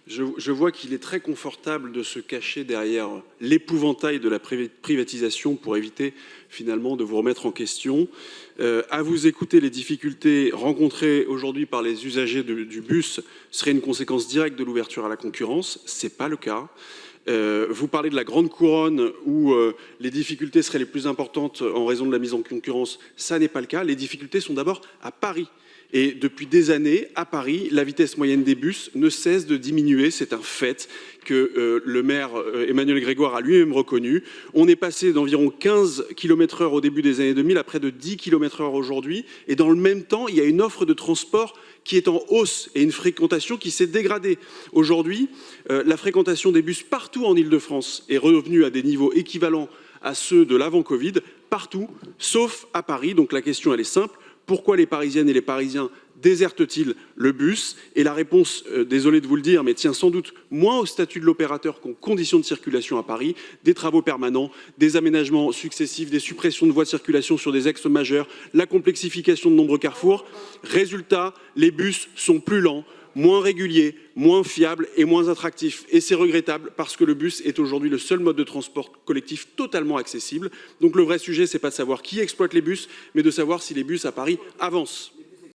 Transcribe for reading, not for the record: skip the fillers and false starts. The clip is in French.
Je vois qu'il est très confortable de se cacher derrière l'épouvantail de la privatisation pour éviter finalement de vous remettre en question. À vous écouter, les difficultés rencontrées aujourd'hui par les usagers du bus seraient une conséquence directe de l'ouverture à la concurrence. Ce n'est pas le cas. Vous parlez de la grande couronne où les difficultés seraient les plus importantes en raison de la mise en concurrence. Ça n'est pas le cas. Les difficultés sont d'abord à Paris. Et depuis des années, à Paris, la vitesse moyenne des bus ne cesse de diminuer. C'est un fait que le maire Emmanuel Grégoire a lui-même reconnu. On est passé d'environ 15 km/h au début des années 2000 à près de 10 km/h aujourd'hui. Et dans le même temps, il y a une offre de transport qui est en hausse et une fréquentation qui s'est dégradée. Aujourd'hui, la fréquentation des bus partout en Île-de-France est revenue à des niveaux équivalents à ceux de l'avant-Covid, partout, sauf à Paris. Donc la question, elle est simple. Pourquoi les Parisiennes et les Parisiens désertent-ils le bus? Et la réponse, désolé de vous le dire, mais tient sans doute moins au statut de l'opérateur qu'aux conditions de circulation à Paris, des travaux permanents, des aménagements successifs, des suppressions de voies de circulation sur des axes majeurs, la complexification de nombreux carrefours. Résultat, les bus sont plus lents, moins réguliers, moins fiables et moins attractifs. Et c'est regrettable parce que le bus est aujourd'hui le seul mode de transport collectif totalement accessible. Donc le vrai sujet, c'est pas de savoir qui exploite les bus, mais de savoir si les bus à Paris avancent.